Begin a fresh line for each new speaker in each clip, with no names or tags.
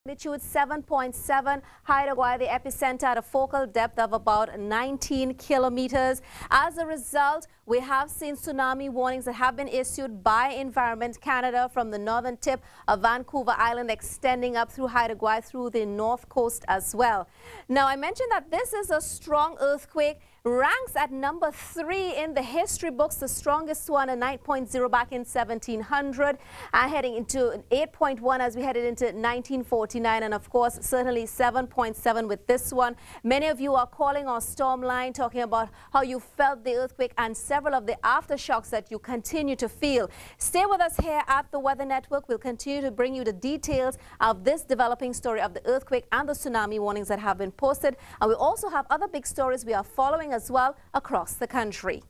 Magnitude 7.7, Haida, the epicenter at a focal depth of about 19 kilometers. As a result, we have seen tsunami warnings that have been issued by Environment Canada from the northern tip of Vancouver Island, extending up through Haida through the north coast as well. Now, I mentioned that this is a strong earthquake, ranks at number 3 in the history books, the strongest one, a 9.0 back in 1700, heading into 8.1 as we headed into 1949, and of course certainly 7.7 with this one. Many of you are calling our storm line, talking about how you felt the earthquake and several of the aftershocks that you continue to feel. Stay with us here at the Weather Network. We'll continue to bring you the details of this developing story of the earthquake and the tsunami warnings that have been posted, and we also have other big stories we are following as well across the country.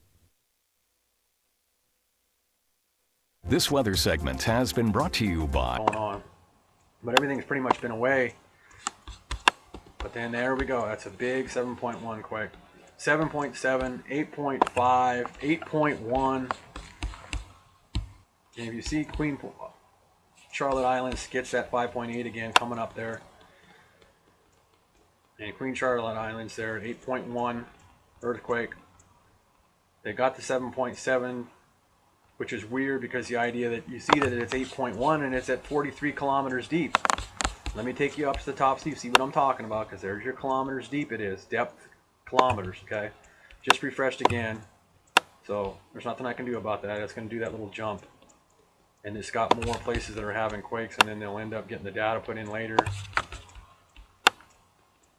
This weather segment has been brought to you by
but everything's pretty much been away. But then there we go. That's a big 7.1 quake. 7.7, 8.5, 8.1. And if you see Queen Charlotte Islands gets that 5.8 again coming up there. And Queen Charlotte Islands there at 8.1 earthquake. They got the 7.7, which is weird because the idea that you see that it's 8.1 and it's at 43 kilometers deep. Let me take you up to the top so you see what I'm talking about, because there's your kilometers deep. It is depth kilometers. Okay, just refreshed again, so there's nothing I can do about that. It's going to do that little jump, and it's got more places that are having quakes, and then they'll end up getting the data put in later.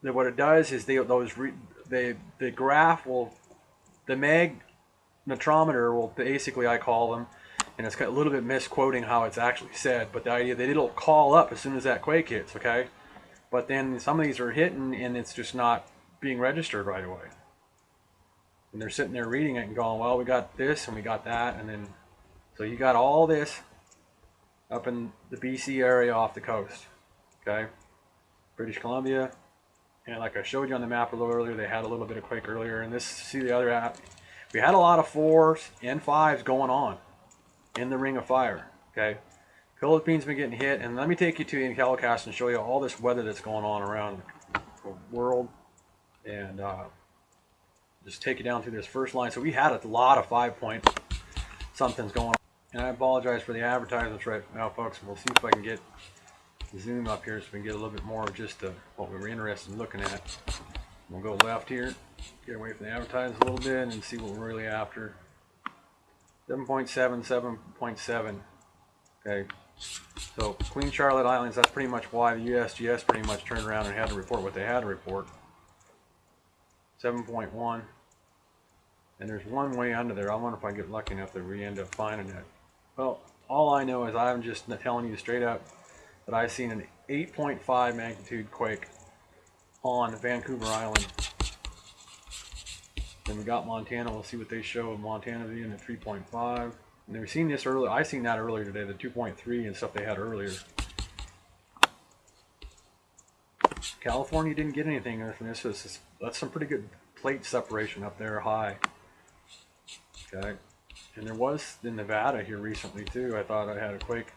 Then what it does is the graph will, the magnetometer will basically, I call them, and it's got a little bit misquoting how it's actually said, but the idea that it'll call up as soon as that quake hits, okay? But then some of these are hitting and it's just not being registered right away. And they're sitting there reading it and going, well, we got this and we got that, and then, so you got all this up in the BC area off the coast, okay? British Columbia, and like I showed you on the map a little earlier, they had a little bit of quake earlier, and this, see the other app, we had a lot of 4s and 5s going on in the Ring of Fire, okay? Philippines been getting hit, and let me take you to Intellicast and show you all this weather that's going on around the world, and just take you down through this first line. So we had a lot of 5-point somethings going on, and I apologize for the advertisements right now, folks. We'll see if I can get the zoom up here so we can get a little bit more of just what we were interested in looking at. We'll go left here, get away from the advertisements a little bit, and see what we're really after. 7.7, 7.7. Okay, so Queen Charlotte Islands, that's pretty much why the USGS pretty much turned around and had to report what they had to report. 7.1. And there's one way under there. I wonder if I get lucky enough that we end up finding it. Well, all I know is I'm just telling you straight up that I've seen an 8.5 magnitude quake on Vancouver Island. Then we got Montana. We'll see what they show in Montana being at 3.5. And we've seen this earlier. I seen that earlier today, the 2.3 and stuff they had earlier. California didn't get anything from this. That's some pretty good plate separation up there high. Okay. And there was in Nevada here recently too. I thought I had a quake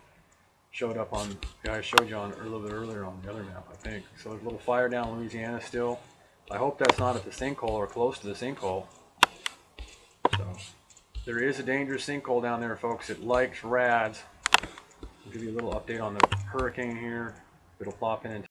showed up on, I showed you on a little bit earlier on the other map, I think. So there's a little fire down in Louisiana still. I hope that's not at the sinkhole or close to the sinkhole. So there is a dangerous sinkhole down there, folks. It likes rads. I'll give you a little update on the hurricane here. It'll plop in